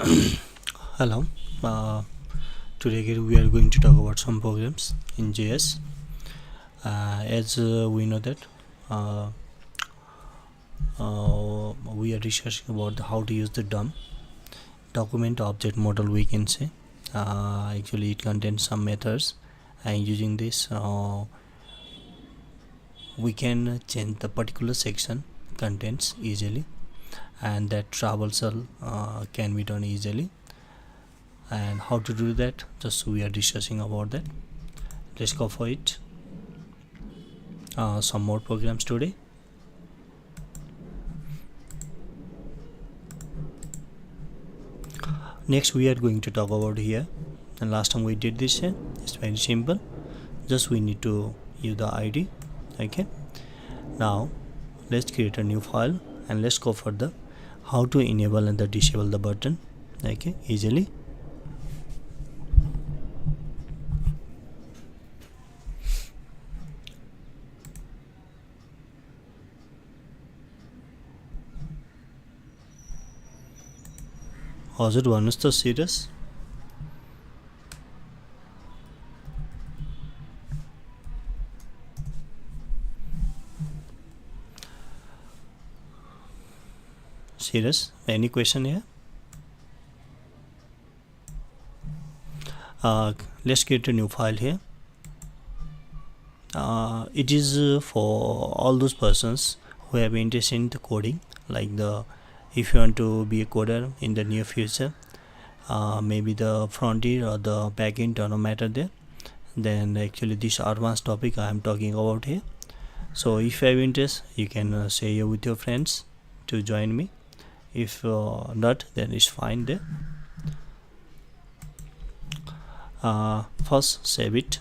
Hello. Uh, Today again we are going to talk about some programs in JS. As we know that uh, we are discussing about how to use the DOM document object model. We can say actually it contains some methods, and using this we can change the particular section contents easily, and that traversal can be done easily. And how to do that, just we are discussing about that. Let's go for it. Some more programs today. Next we are going to talk about here, and last time we did this here. It's very simple, just we need to use the ID. Okay, now let's create a new file and let's go for the how to enable and the disable the button. Okay, easily. How's it one is the serious? Serious? Any question here? Let's create a new file here. It is for all those persons who have interest in the coding, like if you want to be a coder in the near future, maybe the front end or the back end don't matter there, then actually this advanced topic I am talking about here. So if you have interest, you can say with your friends to join me. If not, then it's fine there. First save it.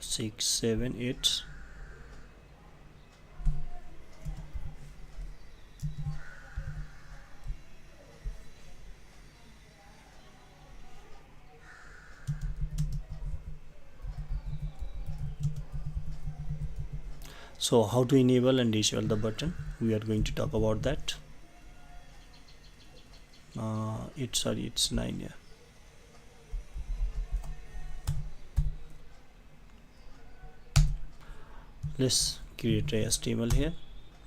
Six, 7, 8. So how to enable and disable the button, we are going to talk about that. It's 9, yeah. Let's create a HTML here.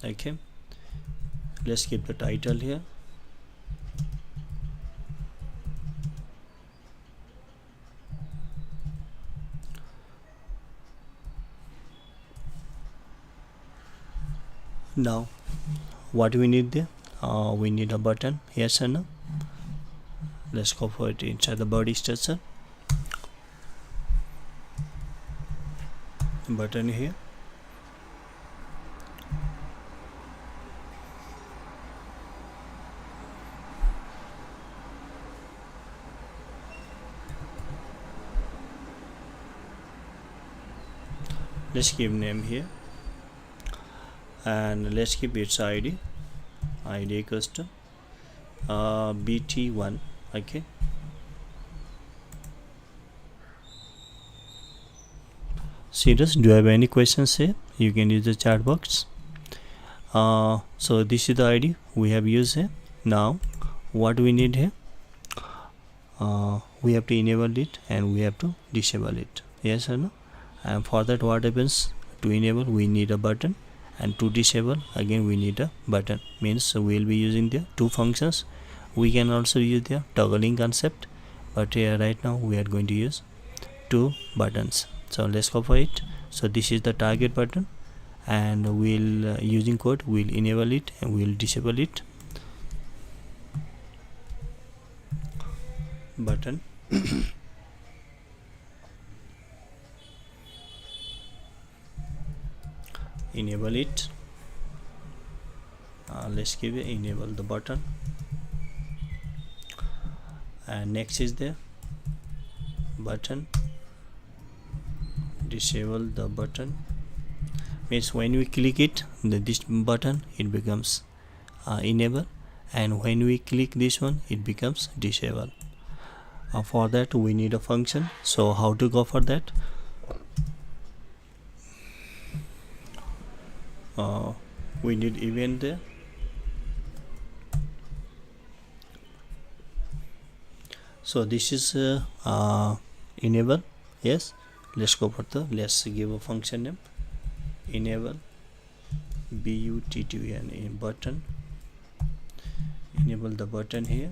Okay, let's keep the title here. Now what we need there, we need a button, yes or no. Let's go for it inside the body structure. Button here. Let's give name here, and let's keep its ID equals to bt1. Okay, serious, do you have any questions here? You can use the chat box. So this is the ID we have used here. Now what we need here, we have to enable it and we have to disable it, yes or no. And for that, what happens, to enable we need a button, and to disable again we need a button. Means we'll be using the two functions. We can also use the toggling concept, but here right now we are going to use two buttons. So let's go for it. So this is the target button, and we'll using code we'll enable it and we'll disable it. Button. Enable it. Let's give it enable the button, and next is the button. Disable the button. Means when we click it, this button, it becomes enable, and when we click this one, it becomes disable. For that we need a function. So how to go for that? We need event there. So this is enable. Yes, let's go for the, let's give a function name, enable button, in button, enable the button here.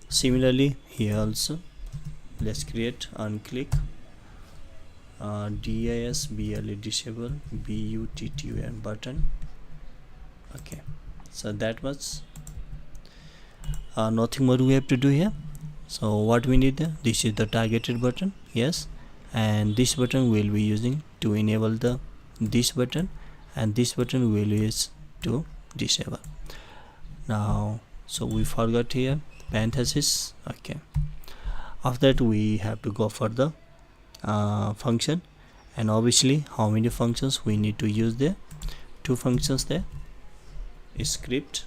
Similarly here also let's create unclick disable disable button button. Okay, so that was nothing more we have to do here. So what we need there, this is the targeted button. Yes, and this button will be using to enable the this button, and this button will use to disable. Now so we forgot here parenthesis. Okay, after that we have to go for the function, and obviously how many functions we need to use there? 2 functions there. Script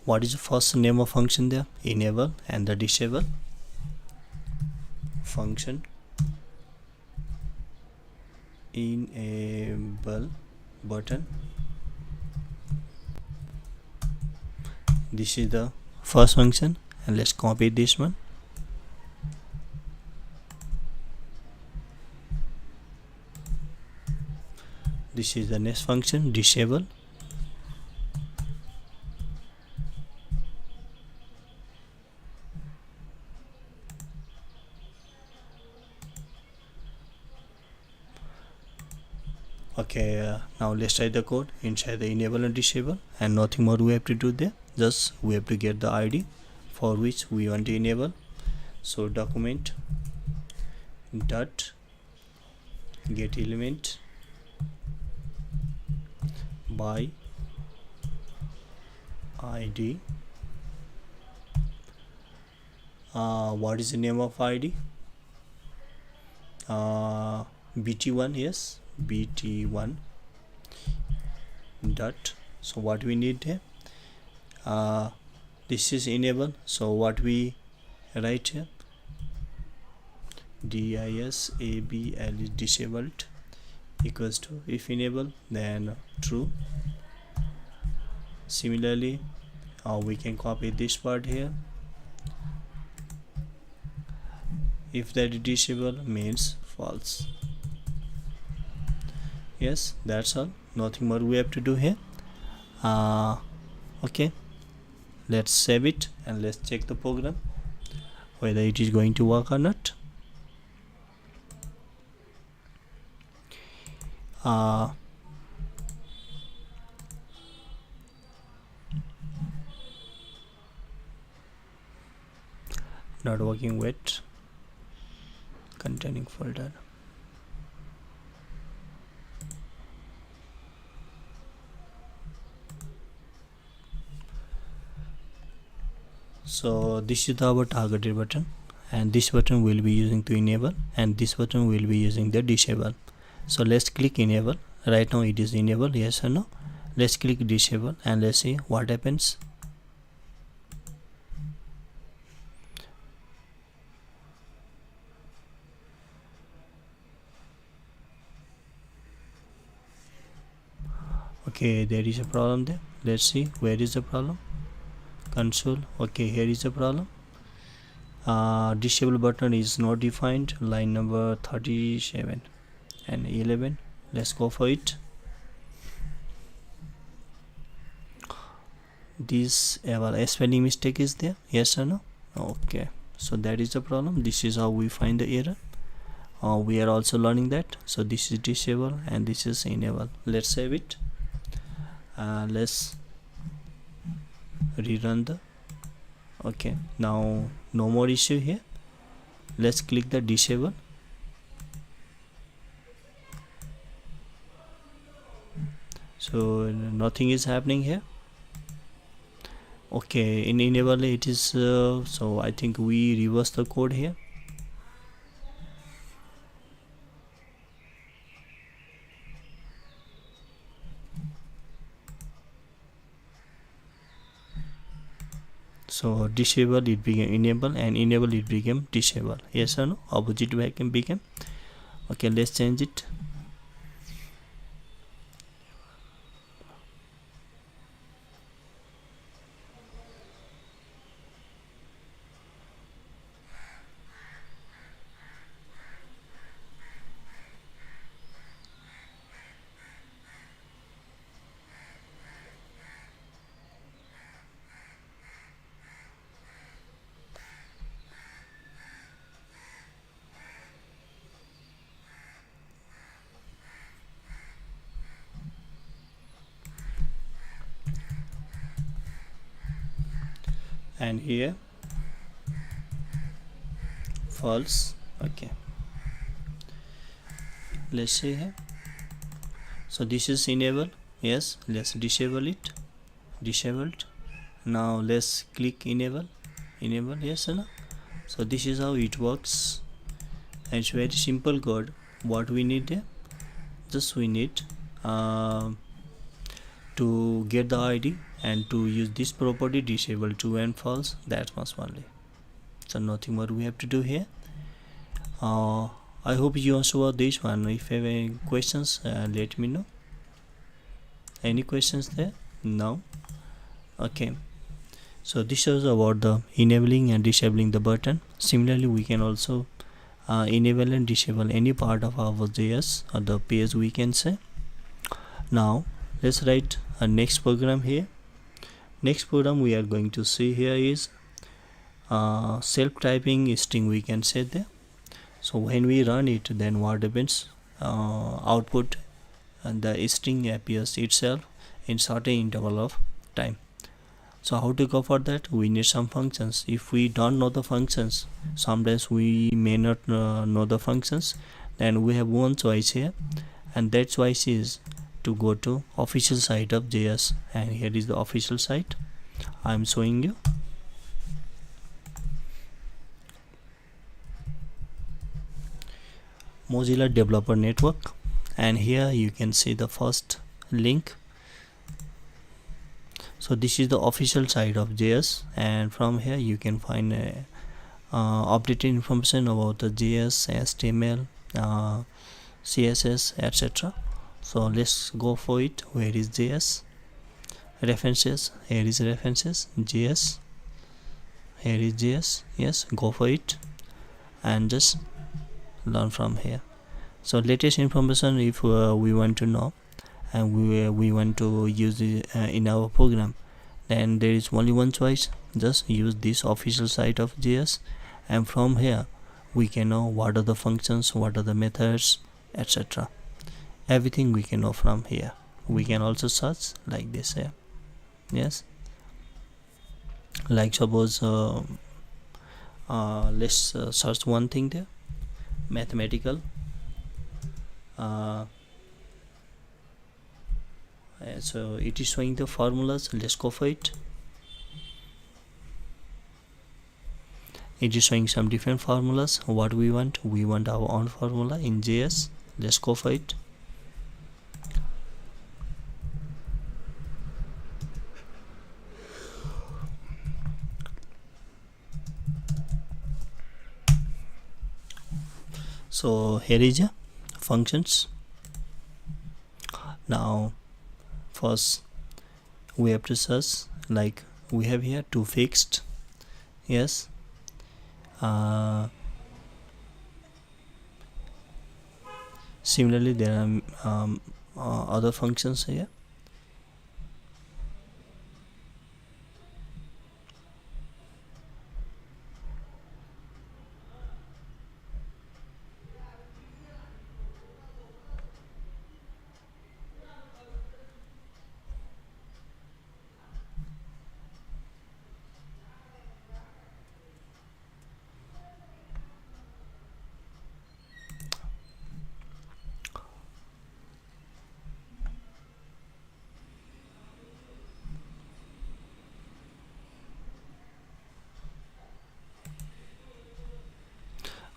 what is the first name of function there? Enable, and the disable function enable button. This is the first function, and let's copy this one. This is the next function, disable. Okay, now let's try the code inside the enable and disable, and nothing more we have to do there. Just we have to get the ID for which we want to enable. So document dot get element by ID. What is the name of ID? bt1. Yes, bt1 dot. So what we need here, this is enable, so what we write here, disable is disabled equals to, if enable then true. Similarly we can copy this part here, if that is disabled means false. Yes, that's all, nothing more we have to do here. Okay, let's save it and let's check the program whether it is going to work or not. Not working with containing folder. So this is our targeted button, and this button will be using to enable, and this button will be using the disable. So let's click enable. Right now it is enabled, yes or no. Let's click disable and let's see what happens. Okay, there is a problem there. Let's see where is the problem. Console. Okay, here is the problem. Disable button is not defined, line number 37 and 11. Let's go for it. This a spelling mistake is there, yes or no? Okay, so that is the problem. This is how we find the error. We are also learning that. So this is disable and this is enable. Let's save it. Let's rerun the. Okay, now no more issue here. Let's click the disable. So nothing is happening here. Okay, in enable it is so I think we reverse the code here. So disable it became enable, and enable it became disable. Yes or no? Opposite became. Okay, let's change it. And here false. Okay, let's see here. So this is enable. Yes, let's disable it. Disabled. Now let's click enable. Yes or no? So this is how it works. And it's very simple code. What we need here, just we need to get the ID and to use this property disable true and false. That much only. So nothing more we have to do here. I hope you answer this one. If you have any questions, let me know. Any questions there? No. Okay, so this is about the enabling and disabling the button. Similarly, we can also enable and disable any part of our JS or the page, we can say. Now let's write a next program here. Next program we are going to see here is self-typing string, we can say there. So when we run it, then what happens? Output and the string appears itself in certain interval of time. So how to go for that? We need some functions. If we don't know the functions, sometimes we may not know the functions, then we have one choice here, and that choice is to go to official site of JS. And here is the official site I am showing you. Mozilla Developer Network, and here you can see the first link. So this is the official site of JS, and from here you can find updated information about the JS, HTML, CSS, etc. So let's go for it. Where is JS? References. Here is references. JS. Here is JS. Yes, go for it and just learn from here. So latest information, if we want to know and we want to use it in our program, then there is only one choice. Just use this official site of JS, and from here we can know what are the functions, what are the methods, etc. Everything we can know from here. We can also search like this here. Yes, like suppose let's search one thing there, mathematical. So it is showing the formulas. Let's go for it. It is showing some different formulas. What we want our own formula in JS. Let's go for it. So here is a functions. Now first we have to search, like we have here to fixed. Yes, similarly there are other functions here.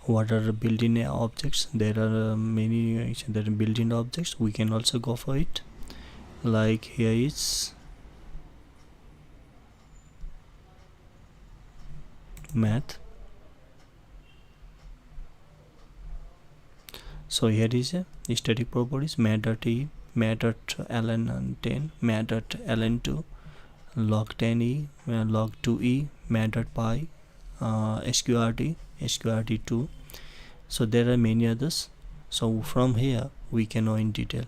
What are built-in objects? There are many built-in objects. We can also go for it. Like here is math. So here is a static properties math.e, math.ln10, math.ln2, log10e, log2e, math.py, sqrt, sqrt2. So there are many others. So from here we can know in detail,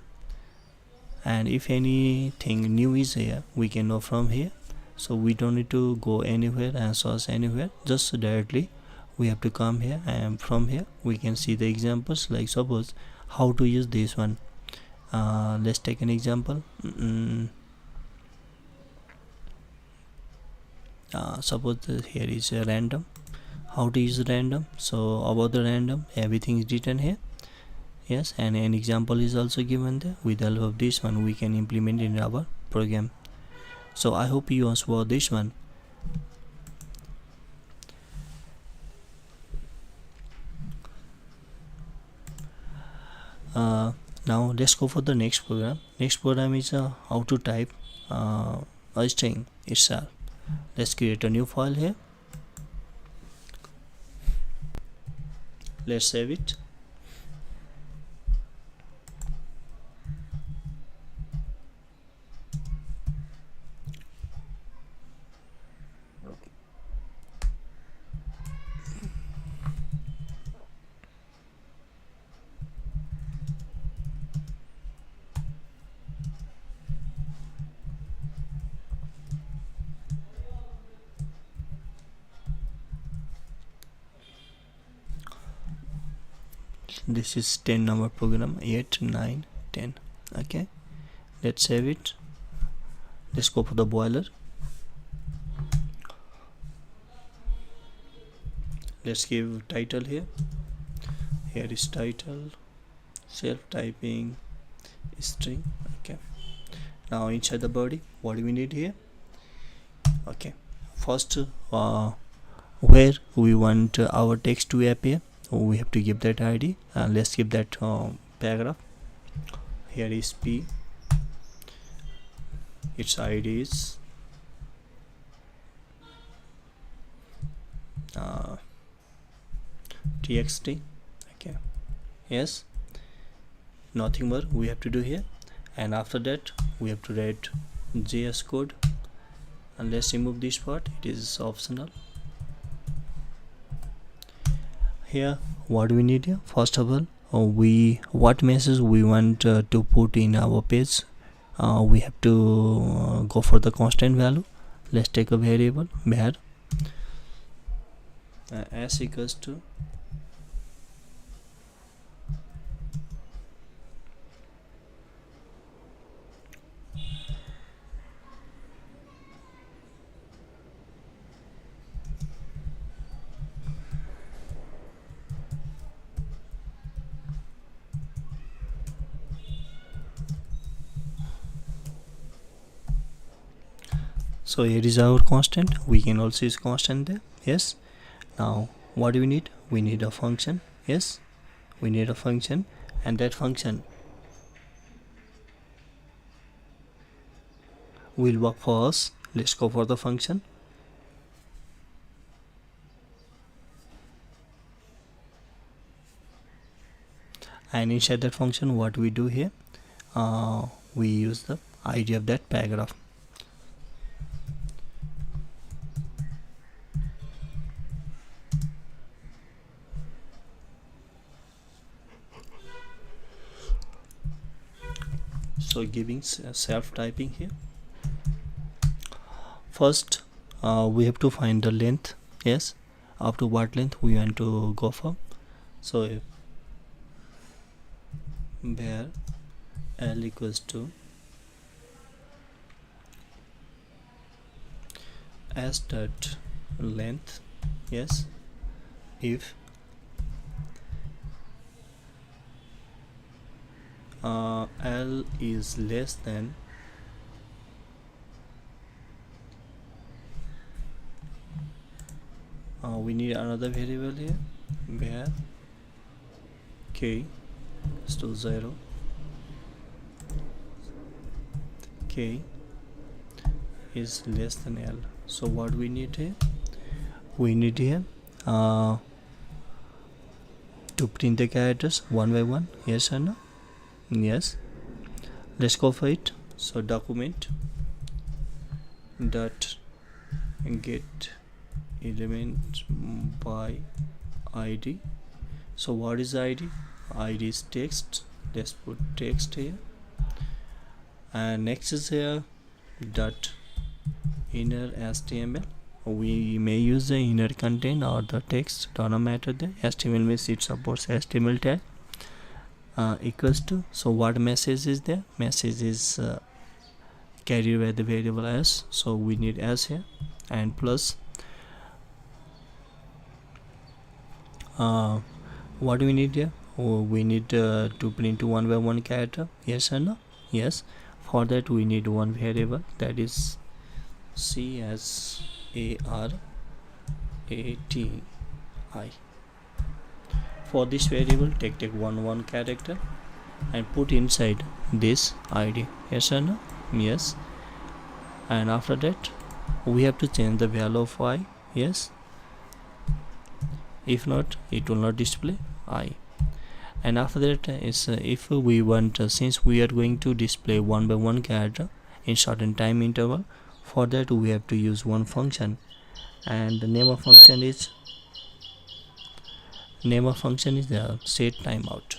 and if anything new is here we can know from here. So we don't need to go anywhere and source anywhere, just directly we have to come here, and from here we can see the examples. Like suppose how to use this one. Let's take an example. Suppose here is a random, how to use random. So about the random everything is written here. Yes, and an example is also given there. With the help of this one we can implement in our program. So I hope you saw this one. Now let's go for the next program. Next program is how to type a string itself. Let's create a new file here. Let's save it. This is 10 number program, 8, 9, 10. Okay, let's save it. Let's go for the boiler. Let's give title here. Here is title, self-typing string. Okay, now inside the body what do we need here? Okay, first where we want our text to appear, we have to give that ID. Let's give that paragraph. Here is p, its ID is txt. Okay, yes, nothing more we have to do here. And after that we have to write JS code, and let's remove this part, it is optional. Here what we need here, first of all what message we want to put in our page. We have to go for the constant value. Let's take a variable var s equals to so here is our constant. We can also use constant there. Yes, now what do we need? We need a function. Yes, we need a function, and that function will work for us. Let's go for the function. And inside that function what we do here, we use the ID of that paragraph. So giving self-typing here. First we have to find the length. Yes, up to what length we want to go for. So if var l equals to s dot length. Yes, if l is less than we need another variable here, var k is to 0, k is less than l. So what we need here, we need here to print the characters one by one. Yes or no? Yes. Let's go for it. So document dot get element by id. So what is id? Id is text. Let's put text here, and next is here dot inner html. We may use the inner content or the text, don't matter. The html means it supports html tag. Equals to, so what message is there? Message is carried by the variable s, so we need s here, and plus what we need here? We need to print one by one character. Yes or no? Yes. For that we need one variable, that is CSARATI. For this variable, take one character and put inside this id. Yes or no? Yes. And after that we have to change the value of I. Yes. If not, it will not display I. And after that is if we want, since we are going to display one by one character in certain time interval, for that we have to use one function, and the name of function is set timeout.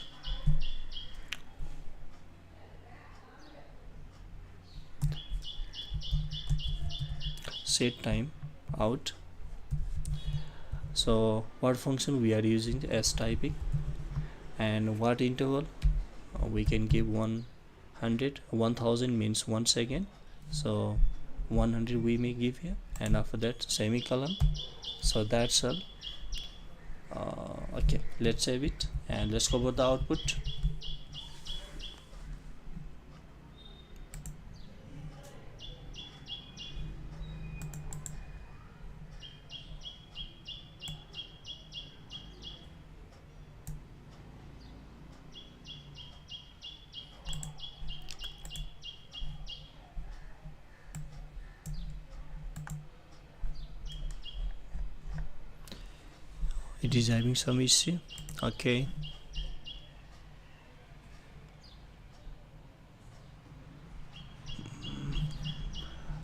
Set time out. So what function we are using? As typing. And what interval? We can give 100. 1000 means 1 second, so 100 we may give here, and after that semicolon. So that's all. Okay, let's save it and let's go for the output. It is having some issue. Okay.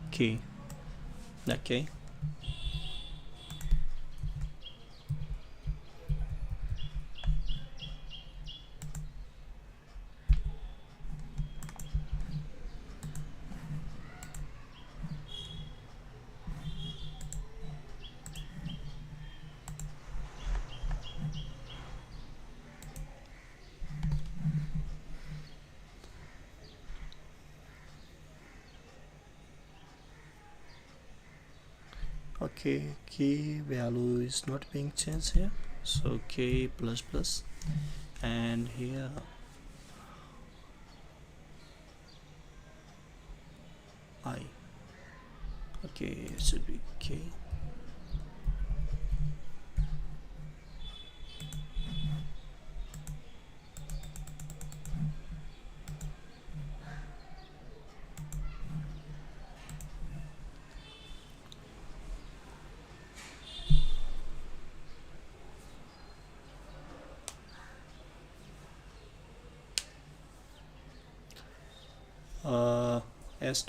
Okay. Okay, key value is not being changed here, so k plus plus, and here I. Okay, it should be k. As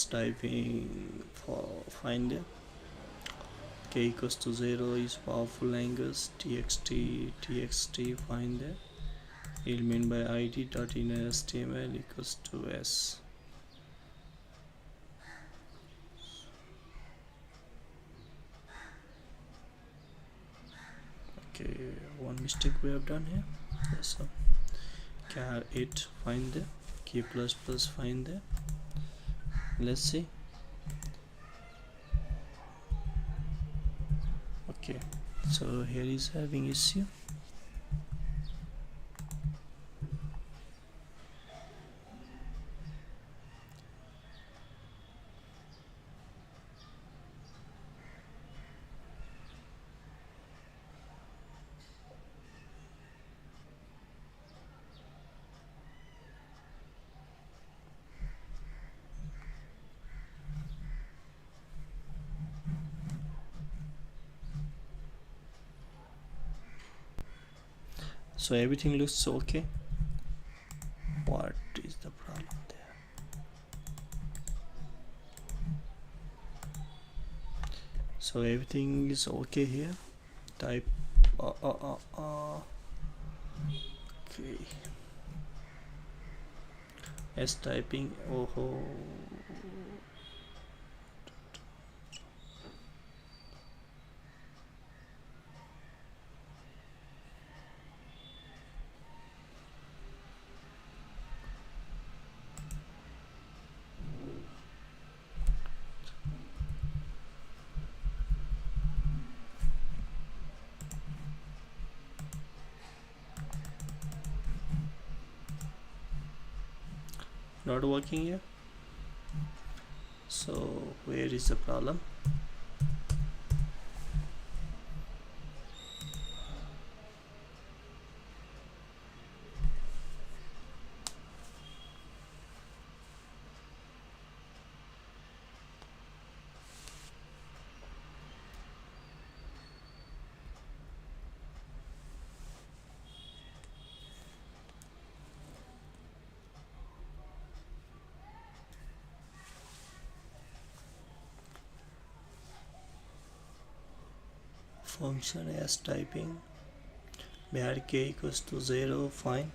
typing for find it. K equals to 0 is powerful language. txt find there. Element by id dot inner html equals to s. Okay, one mistake we have done here. So char 8 find there, k plus plus find there. Let's see. Okay, so here is having issue. So everything looks okay. What is the problem there? So everything is okay here. Type okay. S typing. Oh, not working here. So where is the problem? Function as typing where k equals to 0, fine.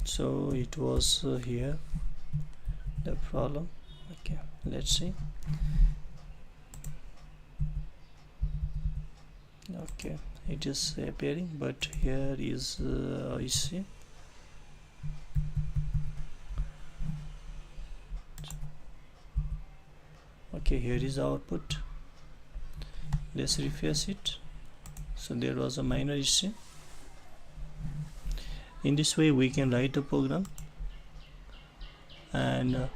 So it was here the problem. Okay, let's see. Okay, it is appearing, but here is I see. Okay, here is the output. Let's refresh it. So there was a minor issue. In this way we can write a program and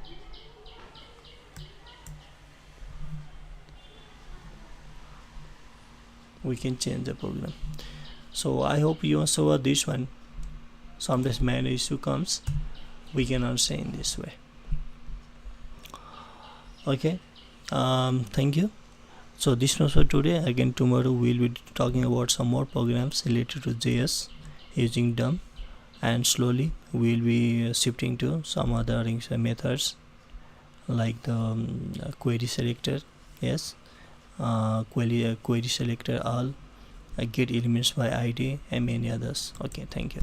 we can change the program. So I hope you saw this one. Sometimes minor issue comes, we can answer in this way. Okay, thank you. So this was for today. Again tomorrow we'll be talking about some more programs related to JS using DOM, and slowly we'll be shifting to some other methods like the query selector, yes, query selector all, get elements by id, and many others. Okay, thank you.